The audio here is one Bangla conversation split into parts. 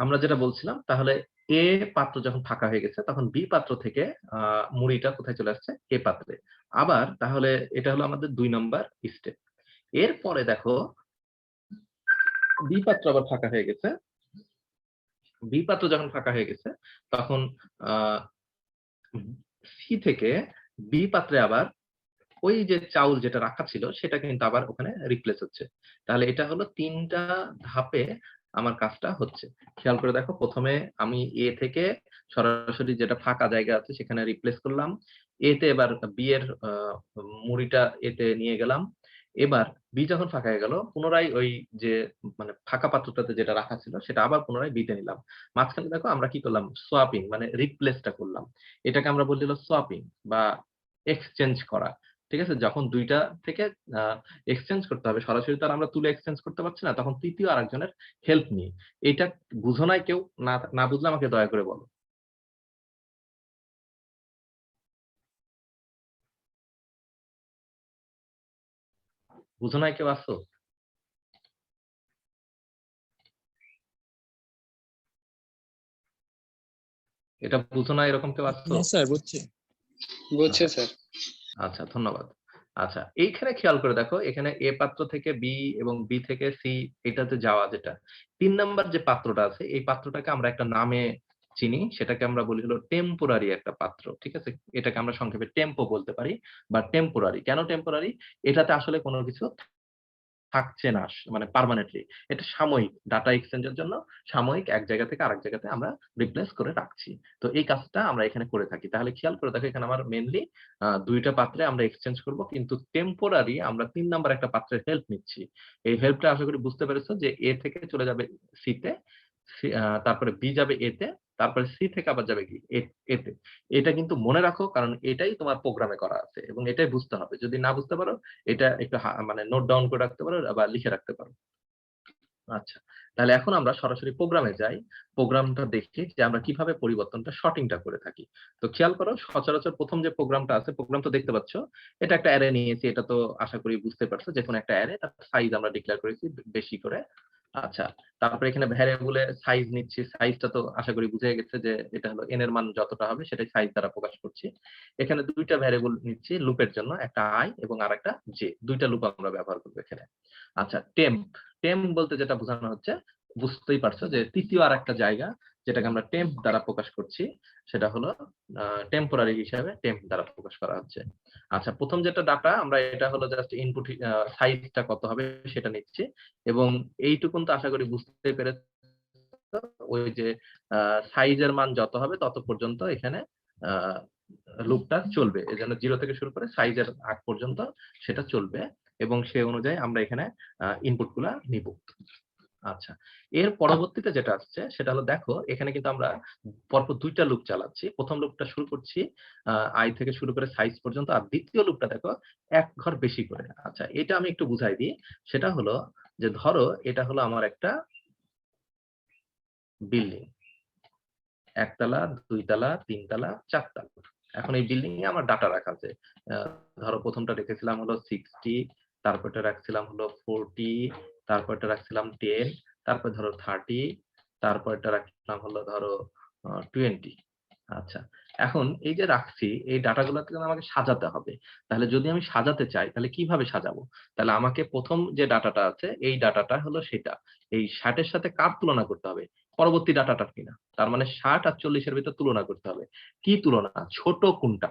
আমরা যেটা বলছিলাম তাহলে এ পাত্র যখন ফাঁকা হয়ে গেছে তখন বি পাত্র থেকে মুড়িটা কোথায় চলে আসছে? এ পাত্রে। আবার তাহলে এটা হলো আমাদের ২ নাম্বার স্টেপ। এরপরে দেখো বি পাত্র আবার ফাঁকা হয়ে গেছে। বি পাত্র যখন ফাঁকা হয়ে গেছে তখন আ সি থেকে বি পাত্রে আবার ওই যে চাউল যেটা রাখা ছিল সেটা কিন্তু আবার ওখানে রিপ্লেস হচ্ছে। তাহলে এটা হলো ৩ টা ধাপে আমার কাজটা হচ্ছে। খেয়াল করে দেখো ১ম এ আমি এ থেকে সরাসরি যেটা ফাঁকা জায়গা আছে সেখানে রিপ্লেস করলাম। এ তে এবার বি এর মুড়িটা এতে নিয়ে গেলাম। এবার বি যখন ফাঁকা হয়ে গেল পুনরায় ওই যে মানে ফাঁকা পাত্রটাতে যেটা রাখা ছিল সেটা আবার পুনরায় বি তে নিলাম। মাঝখানে দেখো আমরা কি করলাম? সোয়াপিং মানে রিপ্লেসটা করলাম। এটাকে আমরা বলি হলো সোয়াপিং বা এক্সচেঞ্জ করা। ঠিক আছে? যখন ২ টা থেকে আ এক্সচেঞ্জ করতে হবে, সরাসরি তো আর আমরা তুলে এক্সচেঞ্জ করতে পারছি না। তখন ৩য় আরেকজনের হেল্প নিই। এইটা বুঝো নাই কেউ? না বুঝলে আমাকে দয়া করে বলো। বুঝো নাই কেউ আছো? এটা বুঝো না এরকম কেউ আছো? হ্যাঁ স্যার, বুঝছি। বুঝছে আচ্ছা, স্যার। আচ্ছা ধন্যবাদ। আচ্ছা, এইখানে খেয়াল করে দেখো এখানে এ পাত্র থেকে বি এবং বি থেকে সি এটাতে যাওয়া যেটা। ৩ নাম্বার যে পাত্রটা আছে এই পাত্রটাকে আমরা একটা নামে চিনি। সেটাকে আমরা বলি হলো টেম্পোরারি একটা পাত্র। ঠিক আছে? এটাকে আমরা সংক্ষেপে টেম্পো বলতে পারি বা টেম্পোরারি। কেন টেম্পোরারি? এটাতে আসলে কোন কিছু থাকছে না মানে পার্মানেন্টলি। এটা সাময়িক ডাটা এক্সচেঞ্জ এর জন্য সাময়িক এক জায়গা থেকে আরেক জায়গাতে আমরা রিপ্লেস করে রাখছি। তো এই কাজটা আমরা এখানে করে থাকি। তাহলে খেয়াল করে দেখো এখানে আমার মেইনলি ২ টা পাত্রে আমরা এক্সচেঞ্জ করব। কিন্তু টেম্পোরারি আমরা ৩ নাম্বার একটা পাত্রের হেল্প নিচ্ছি। এই হেল্পটা আশা করি বুঝতে পেরেছো যে A থেকে চলে যাবে C তে, তারপরে B যাবে A তে, তারপরে C থেকে আবার যাবে কি A তে। এটা কিন্তু মনে রাখো কারণ এটাই তোমার প্রোগ্রামে করা আছে এবং এটাই বুঝতে হবে। যদি না বুঝতে পারো এটা একটু মানে নোট ডাউন করে রাখতে পারো বা লিখে রাখতে পারো। আচ্ছা। তাহলে এখন আমরা সরাসরি প্রোগ্রামে যাই। প্রোগ্রামটা দেখি যে আমরা কিভাবে পরিবর্তনটা শর্টিংটা করে থাকি। তো খেয়াল করো সচরাচর ১ম যে প্রোগ্রামটা আছে, প্রোগ্রাম তো দেখতে পাচ্ছ। এটা একটা অ্যারে নিয়েছি। এটা তো আশা করি বুঝতে পারছো। যেকোনো একটা অ্যারে তার সাইজ আমরা ডিক্লেয়ার করেছি বেশি করে। আচ্ছা। তারপরে এখানে ভ্যারিয়েবল এর সাইজ নিচ্ছি। সাইজটা তো আশা করি বুঝে গেছে যে এটা হলো n এর মান যতটা হবে সেটাই সাইজ দ্বারা প্রকাশ করছি। এখানে ২ টা ভ্যারিয়েবল নিচ্ছি লুপের জন্য। একটা i এবং আরেকটা j ২ টা লুপ আমরা ব্যবহার করব এখানে। আচ্ছা টেম্প টেম্প বলতে যেটা বোঝানো হচ্ছে বুঝতেই পারছো যে ৩য় আরেকটা জায়গা যেটাকে আমরা টেম্প দ্বারা প্রকাশ করছি সেটা হলো টেম্পোরারি হিসাবে টেম্প দ্বারা প্রকাশ করা হচ্ছে। আচ্ছা ১ম যেটা ডাটা আমরা এটা হলো জাস্ট ইনপুট সাইজটা কত হবে সেটা নিচ্ছি এবং এইটুকুন তো আশা করি বুঝতে পেরেছো ওই যে সাইজের মান যত হবে তত পর্যন্ত এখানে আ লুপটা চলবে। এজন্য 0 থেকে শুরু করে সাইজের আগ পর্যন্ত সেটা চলবে এবং সে অনুযায়ী আমরা এখানে ইনপুট গুলা নিব। আচ্ছা। এর পরবর্তীতে যেটা আসছে সেটা হলো দেখো এখানে কিন্তু আমরা পরপর ২ টা লুপ চালাচ্ছি। ১ম লুপটা শুরু করছি i থেকে শুরু করে সাইজ পর্যন্ত। আর ২য় লুপটা দেখো ১ ঘর বেশি করে। আচ্ছা এটা আমি একটু বুঝাই দিই। সেটা হলো যে ধরো এটা হলো আমার একটা বিল্ডিং। ১ তালা, ২ তালা, ৩ তালা, ৪ তালা। এখন এই বিল্ডিং এ আমার ডাটা রাখা আছে। আ ধরো ১ম টা রেখেছিলাম হলো 60, তারপরটা রাখছিলাম হলো 40, তারপরটা রাখছিলাম 10, তারপর ধরো 30, তারপরটা রাখলাম হলো ধরো 20। আচ্ছা। এখন এই যে রাখছি এই ডাটাগুলোকে আমাকে সাজাতে হবে। তাহলে যদি আমি সাজাতে চাই তাহলে কিভাবে সাজাবো? তাহলে আমাকে ১ম যে ডাটাটা আছে এই ডাটাটা হলো সেটা। এই ৬০ এর সাথে কার তুলনা করতে হবে? পরবর্তী ডাটাটার কিনা। তার মানে ৬০ আর ৪০ এর ভিতর তুলনা করতে হবে। কি তুলনা? ছোট কোনটা?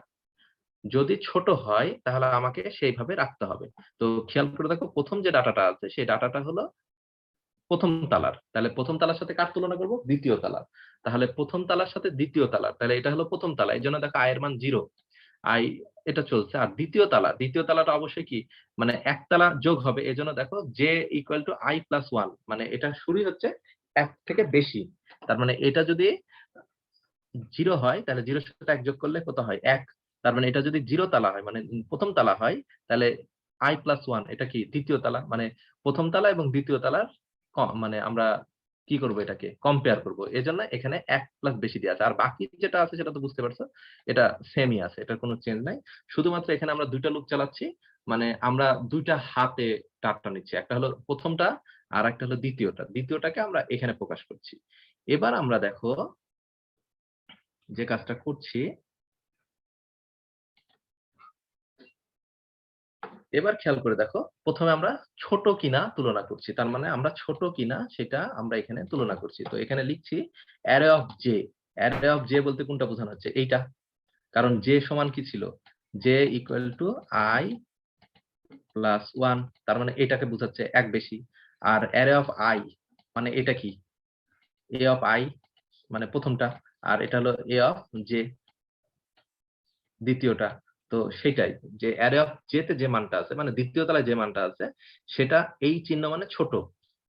যদি ছোট হয় তাহলে আমাকে সেইভাবে রাখতে হবে। তো খেয়াল করে দেখো ১ম যে ডাটাটা আছে সেই ডাটাটা হলো ১ম তালার। তাহলে ১ম তালার সাথে কার তুলনা করব? ২য় তালার। তাহলে ১ম তালার সাথে ২য় তালার। তাহলে এটা হলো ১ম তালা। এজন্য দেখো i এর মান 0। i এটা চলছে। আর ২য় তালাটা অবশ্যই কি? মানে ১ তালা যোগ হবে। এজন্য দেখো j = i + 1 মানে এটা শুরুই হচ্ছে ১ থেকে বেশি। তার মানে এটা যদি 0 হয় তাহলে 0 এর সাথে ১ যোগ করলে কত হয়? ১। তার মানে এটা যদি 0 তালা হয় মানে ১ম তালা হয় তাহলে i + 1 এটা কি? ২য় তালা। মানে ১ম তালা এবং ২য় তালার মানে আমরা কি করব এটাকে? কম্পেয়ার করব। এজন্য এখানে ১ প্লাস বেশি দেয়া আছে। আর বাকি যেটা আছে সেটা তো বুঝতে পারছো। এটা সেমই আছে। এটার কোনো চেঞ্জ নাই। শুধুমাত্র এখানে আমরা ২ টা লুপ চালাচ্ছি। মানে আমরা ২ টা হাতে চারটা নিচ্ছি, একটা হলো প্রথমটা আর একটা হলো দ্বিতীয়টা, দ্বিতীয়টাকে আমরা এখানে প্রকাশ করছি। এবার আমরা দেখো যে কাজটা করছি, এবার খেয়াল করে দেখো, প্রথমে আমরা ছোট কিনা তুলনা করছি, তার মানে আমরা ছোট কিনা সেটা আমরা এখানে তুলনা করছি। তো এখানে লিখছি array of J. Array of J বলতে কোনটা বোঝানো হচ্ছে? এইটা, কারণ জে সমান কি ছিল? J equal two I plus one, তার মানে এটাকে বোঝাচ্ছে এক বেশি। আর অ্যারে অফ আই মানে এটা কি? এ অফ আই মানে প্রথমটা, আর এটা হলো এ অফ জে দ্বিতীয়টা। তো সেটাই, যে অ্যারে অফ জে তে যে মানটা আছে, মানে দ্বিতীয় তলায় যে মানটা আছে, সেটা এই চিহ্ন মানে ছোট।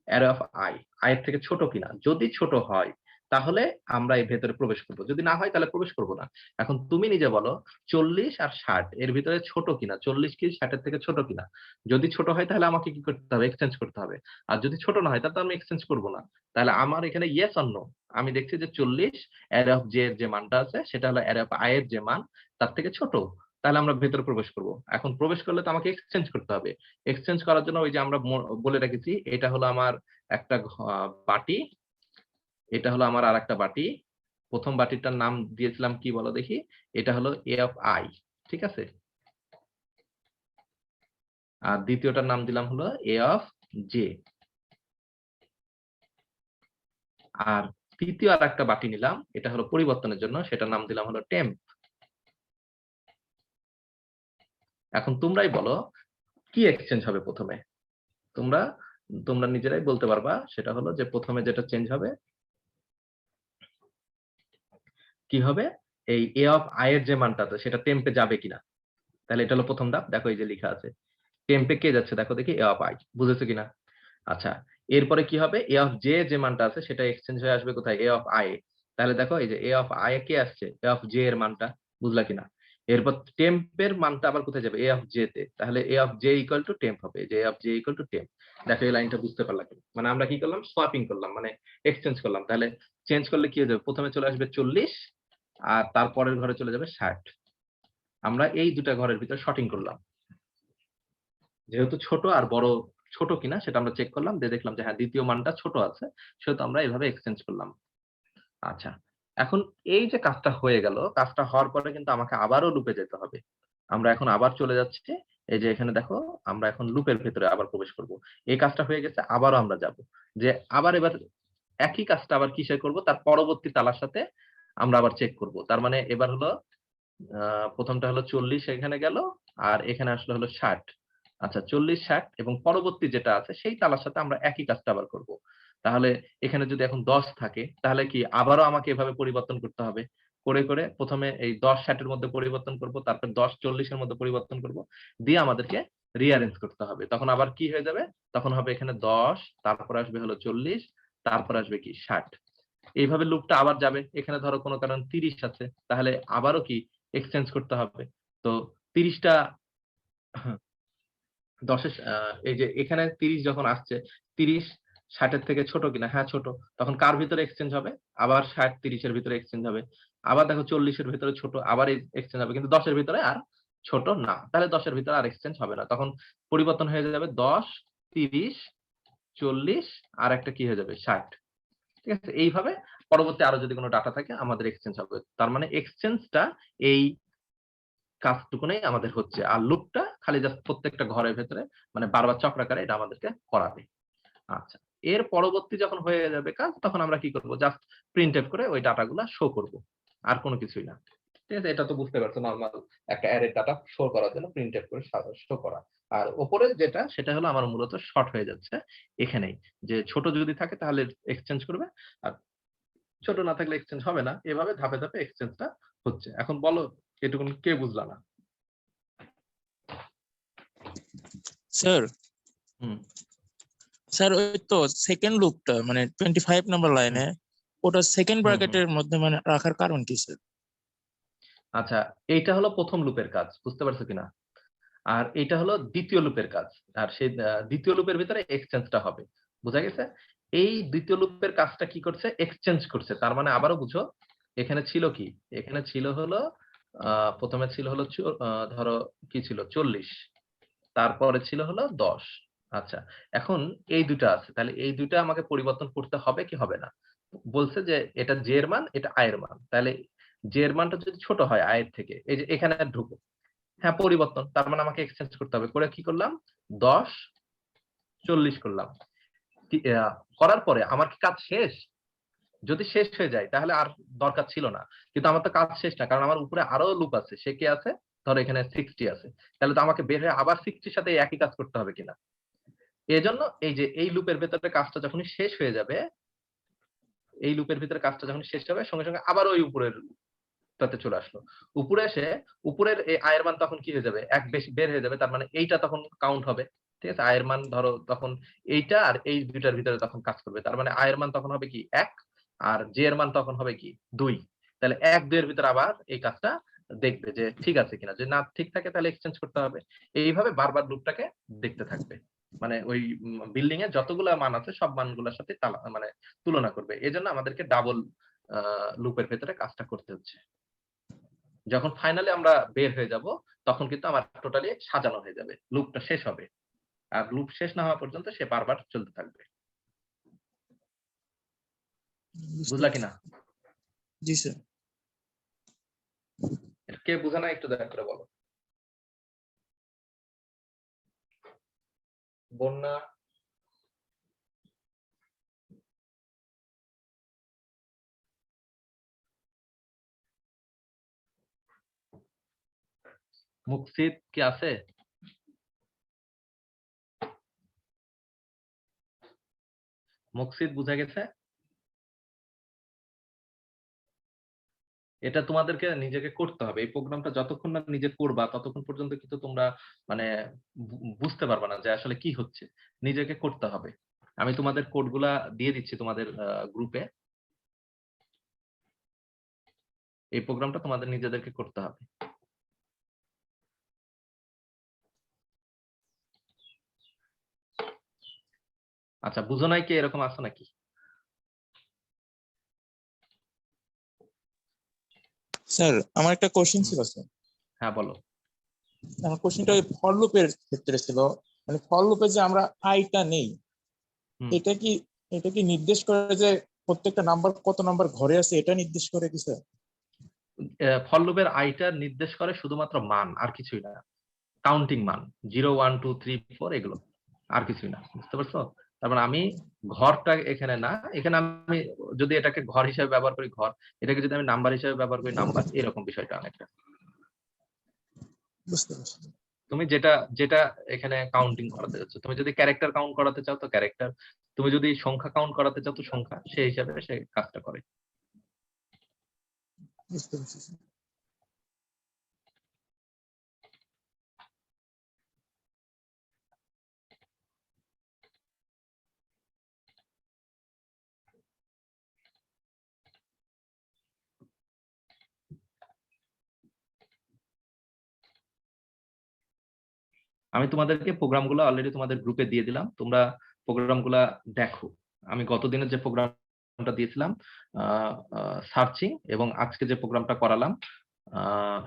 অ্যারে অফ আই, আই এর থেকে ছোট কিনা, যদি ছোট হয় তাহলে আমরা এই ভেতরে প্রবেশ করব, যদি না হয় তাহলে প্রবেশ করব না। এখন তুমি নিজে বলো 40 আর 60 এর ভিতরে ছোট কিনা, 40 কি 60 এর থেকে ছোট কিনা? যদি ছোট হয় তাহলে আমাকে কি করতে হবে? এক্সচেঞ্জ করতে হবে। আর যদি ছোট না হয় তাহলে তো আমি এক্সচেঞ্জ করব না। তাহলে আমার এখানে ইয়েস অর নো, আমি দেখছি যে 40 অ্যারে অফ জে এর যে মানটা আছে সেটা হলো অ্যারে অফ আই এর যে মান তার থেকে ছোট, তাহলে আমরা ভেতরে প্রবেশ করব। এখন প্রবেশ করলে তো আমাকে এক্সচেঞ্জ করতে হবে। এক্সচেঞ্জ করার জন্য ওই যে আমরা বলে রেখেছি, এটা হলো আমার একটা বাটি, এটা হলো আমার আরেকটা বাটি। প্রথম বাটিটার নাম দিয়েছিলাম কি বলো দেখি? এটা হলো এ অফ আই, ঠিক আছে? আর দ্বিতীয়টার নাম দিলাম হলো এ অফ জে। আর তৃতীয় আরেকটা বাটি নিলাম, এটা হলো পরিবর্তনের জন্য, সেটার নাম দিলাম হলো টেম্প। এখন তোমরাই বলো কি এক্সচেঞ্জ হবে প্রথমে? তোমরা তোমরা নিজেরাই বলতে পারবা। সেটা হলো যে প্রথমে যেটা চেঞ্জ হবে কি হবে? এই এ অফ আই এর যে মানটা আছে সেটা টেম্পে যাবে কিনা। তাহলে এটা হলো প্রথম ধাপ। দেখো এই যে লিখা আছে। টেম্পে কে যাচ্ছে দেখো দেখি? এ অফ আই। বুঝেছো কিনা? আচ্ছা, এরপরে কি হবে? এ অফ জে যে মানটা আছে সেটা এক্সচেঞ্জ হয়ে আসবে কোথায়? এ অফ আই এ। তাহলে দেখো এই যে এ অফ আই এ কে আসছে? এ অফ জে এর মানটা। বুঝলা কিনা? এরপর টেম্পের মানটা আবার কোথায় যাবে? এ অফ জে তে। তাহলে A of J equal to temp হবে। যে A of J equal to temp. দেখো এই লাইনটা বুঝতে পারলা কিনা? মানে আমরা কি করলাম? সোয়াপিং করলাম, মানে এক্সচেঞ্জ করলাম। তাহলে চেঞ্জ করলে কি হয়ে যাবে? প্রথমে চলে আসবে 40 আর তারপরের ঘরে চলে যাবে 60। আমরা এই দুটা ঘরের ভিতরে শর্টিং করলাম। যেহেতু ছোট আর বড় ছোট কিনা সেটা আমরা চেক করলাম, দিয়ে দেখলাম যে হ্যাঁ, দ্বিতীয় মানটা ছোট আছে, সেহেতু আমরা এভাবে এক্সচেঞ্জ করলাম। আচ্ছা, এখন এই যে কাজটা হয়ে গেল, কাজটা হওয়ার পরে কিন্তু আমাকে আবারও লুপে যেতে হবে। আমরা এখন আবার চলে যাচ্ছি। এই যে এখানে দেখো, আমরা এখন লুপের ভেতরে আবার প্রবেশ করব। এই কাজটা হয়ে গেছে, আবারও আমরা যাব। যে আবার এবার একই কাজটা আবার কিসে করব? তার পরবর্তী তালার সাথে আমরা আবার চেক করব। তার মানে এবার হলো প্রথমটা হলো 40 এখানে গেল, আর এখানে আসলে হলো 60। আচ্ছা, 40, 60 এবং পরবর্তী যেটা আছে সেই তালার সাথে আমরা একই কাজটা আবার করব। তাহলে এখানে যদি এখন 10 থাকে তাহলে কি আবারও আমাকে এভাবে পরিবর্তন করতে হবে। করে প্রথমে এই 10, 60 এর মধ্যে পরিবর্তন করব, তারপর 10, 40 এর মধ্যে পরিবর্তন করব। দিয়ে আমাদেরকে রিঅ্যারেঞ্জ করতে হবে। তখন আবার কি হয়ে যাবে? তখন হবে এখানে 10, তারপর আসবে হলো 40, তারপর আসবে কি 60। এইভাবে লুপটা আবার যাবে। এখানে ধরো কোনো কারণে 30 আছে, তাহলে আবারও কি এক্সচেঞ্জ করতে হবে। তো 30 টা 10 এর এই যে এখানে 30 যখন আসছে, 30 60 এর থেকে ছোট কিনা? হ্যাঁ, ছোট। তখন কার ভিতরে এক্সচেঞ্জ হবে? আবার 60 30 এর ভিতরে এক্সচেঞ্জ হবে। আবার দেখো 40 এর ভিতরে ছোট, আবার এক্সচেঞ্জ হবে। কিন্তু 10 এর ভিতরে আর ছোট না। তাহলে 10 এর ভিতরে আর এক্সচেঞ্জ হবে না। তখন পরিবর্তন হয়ে যাবে 10, 30, 40 আর একটা কি হয়ে যাবে? 60। ঠিক আছে? এইভাবে পরবর্তী আরো যদি কোন ডাটা থাকে আমাদের এক্সচেঞ্জ হবে। তার মানে এক্সচেঞ্জটা এই কাজটুকুনেই আমাদের হচ্ছে। আর লুপটা খালি জাস্ট প্রত্যেকটা ঘরের ভেতরে মানে বারবার চক্রাকারে এটা আমাদেরকে করাবে। আচ্ছা। এর পরবর্তী যখন হয়ে যাবে কাজ, তখন আমরা কি করব? জাস্ট প্রিন্টএফ করে ওই ডাটাগুলা শো করব। আর কোন কিছুই না। ঠিক আছে? এটা তো বুঝতে পারছো, নরমাল একটা অ্যারে ডাটা শো করার জন্য প্রিন্টএফ করে শো করা। আর উপরের যেটা সেটা হলো আমার মূলত শর্ট হয়ে যাচ্ছে এখানেই। যে ছোট যদি থাকে তাহলে এক্সচেঞ্জ করবে। আর ছোট না থাকলে এক্সচেঞ্জ হবে না। এভাবে ধাপে ধাপে এক্সচেঞ্জটা হচ্ছে। এখন বলো এটুকুন কে বুঝলা না? স্যার হুম, স্যার ওই তো সেকেন্ড লুপটা মানে 25 নাম্বার হুম, লাইনে ওটা সেকেন্ড হুম, হুম। ব্র্যাকেটের মধ্যে মানে রাখার কারণ কি স্যার? আচ্ছা, এইটা হলো ১ম লুপের কাজ। বুঝতে পারছো কিনা? আর এইটা হলো ২য় লুপের কাজ। আর সেই ২য় লুপের ভিতরে এক্সচেঞ্জটা হবে। বুঝা গেছে? এই ২য় লুপের কাজটা কি করছে? এক্সচেঞ্জ করছে। তার মানে আবারও বুঝো, এখানে ছিল কি? এখানে ছিল হলো ১ম এ ছিল হলো ধরো কি ছিল? ৪০। তারপরে ছিল হলো ১০। আচ্ছা, এখন এই দুটা আছে, তাহলে এই দুইটা আমাকে পরিবর্তন করতে হবে কি হবে না? বলছে যে এটা জে এর মান, এটা আই এর মান। তাহলে জে এর মানটা যদি ছোট হয় আই এর থেকে, এই যে এখানে ঢুকো। হ্যাঁ, পরিবর্তন। তার মানে আমাকে এক্সচেঞ্জ করতে হবে। করে কি করলাম? ১০ ৪০ করলাম। কি করার পরে আমার কি কাজ শেষ? যদি শেষ হয়ে যায় তাহলে আর দরকার ছিল না। কিন্তু আমার তো কাজ শেষ না। কারণ আমার উপরে আরো লুপ আছে। সে কি আছে? ধরো এখানে 60 আছে। তাহলে তো আমাকে বের হয়ে আবার 60 এর সাথে একই কাজ করতে হবে কিনা? এজন্য এই যে এই লুপের ভেতরে কাজটা যখনই শেষ হয়ে যাবে, এই লুপের ভিতরে কাজটা যখন শেষ হবে সঙ্গে, সঙ্গে আবার ওই উপরের টাতে চলে আসলো। উপরে এসে উপরের এই আয়ের মান তখন কি হয়ে যাবে? ১ বেশি বের হয়ে যাবে। তার মানে এইটা তখন কাউন্ট হবে। ঠিক আছে? আয়ের মান ধরো তখন এইটা আর এই ২ টার ভিতরে তখন কাজ করবে। তার মানে আয়ের মান তখন হবে কি ১ আর জে এর মান তখন হবে কি ২। তাহলে ১, ২ এর ভিতরে আবার এই কাজটা দেখবে যে ঠিক আছে কিনা। যদি না ঠিক থাকে তাহলে এক্সচেঞ্জ করতে হবে। এইভাবে বারবার লুপটাকে দেখতে থাকবে। মানে ওই বিল্ডিং এ যতগুলা মান আছে সব মানগুলোর সাথে মানে তুলনা করবে। এজন্য আমাদেরকে ডাবল লুপের ভেতরে কাজটা করতে হচ্ছে। যখন ফাইনালি আমরা বের হয়ে যাব, তখন কিন্তু আমার টোটালি সাজানো হয়ে যাবে। লুপটা শেষ হবে। আর লুপ শেষ না হওয়া পর্যন্ত সে বারবার চলতে থাকবে। বুঝতে বুঝলা পারছি। কিনা? জি স্যার। এটা কে বুঝে না একটু দয়া করে বলো। বন্যা, মুকসিদ কি আছে? মুকসিদ বুঝা গেছে? এটা তোমাদেরকে নিজেকে করতে হবে। এই প্রোগ্রামটা যতক্ষণ না নিজে করবা ততক্ষণ পর্যন্ত কিন্তু তোমরা মানে বুঝতে পারবা না যে আসলে কি হচ্ছে। নিজেকে করতে হবে। আমি তোমাদের কোডগুলা দিয়ে দিচ্ছি তোমাদের গ্রুপে। এই প্রোগ্রামটা তোমাদের নিজেদেরকে করতে হবে। আচ্ছা, বুঝো নাই কি এরকম আছে নাকি? স্যার আমার একটা কোশ্চেন ছিল স্যার। হ্যাঁ, বলো। আমার কোশ্চেনটা ওই ফর লুপের ক্ষেত্রে ছিল। মানে ফর লুপে যে আমরা আইটা নেই, হুম। এটা কি এটা কি নির্দেশ করে যে প্রত্যেকটা নাম্বার কত নাম্বার ঘরে আছে, এটা নির্দেশ করে কি স্যার? ফর লুপের আইটা নির্দেশ করে শুধুমাত্র মান, আর কিছুই না। কাউন্টিং মান 0 1 2 3 4 এগুলো। আর কিছুই না। বুঝতে পারছো? তার মানে আমি ঘরটা এখানে না, এখানে আমি যদি এটাকে ঘর হিসেবে ব্যবহার করি ঘর, এটাকে যদি আমি নাম্বার হিসেবে ব্যবহার করি নাম্বার, এরকম বিষয়টা অনেকটা। বুঝতে পারছি। তুমি যেটা যেটা এখানে কাউন্টিং করাতে যাচ্ছ, তুমি যদি ক্যারেক্টার কাউন্ট করাতে চাও তো ক্যারেক্টার, তুমি যদি সংখ্যা কাউন্ট করাতে চাও তো সংখ্যা, সেই হিসাবে সে কাজটা করে। বুঝতে পারছি স্যার। আমি তোমাদেরকে প্রোগ্রামগুলো অলরেডি তোমাদের গ্রুপে দিয়ে দিলাম। তোমরা প্রোগ্রামগুলা দেখো। আমি গতদিনের যে প্রোগ্রামটা দিয়েছিলাম সার্চিং এবং আজকে যে প্রোগ্রামটা করালাম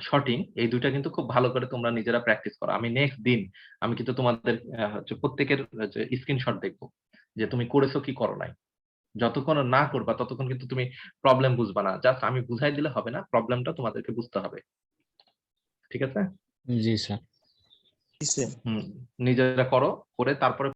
শর্টিং, এই দুইটা কিন্তু খুব ভালো করে তোমরা নিজেরা প্র্যাকটিস করো। আমি নেক্সট দিন আমি কিন্তু তোমাদের হচ্ছে প্রত্যেকের স্ক্রিনশট দেখবো যে তুমি করেছো কি করো নাই। যতক্ষণ না করবা ততক্ষণ কিন্তু তুমি প্রবলেম বুঝবা না। জাস্ট আমি বুঝাই দিলে হবে না, প্রবলেমটা তোমাদেরকে বুঝতে হবে। ঠিক আছে? জি স্যার। জি স্যার। নিজেরা করো, করে তারপরে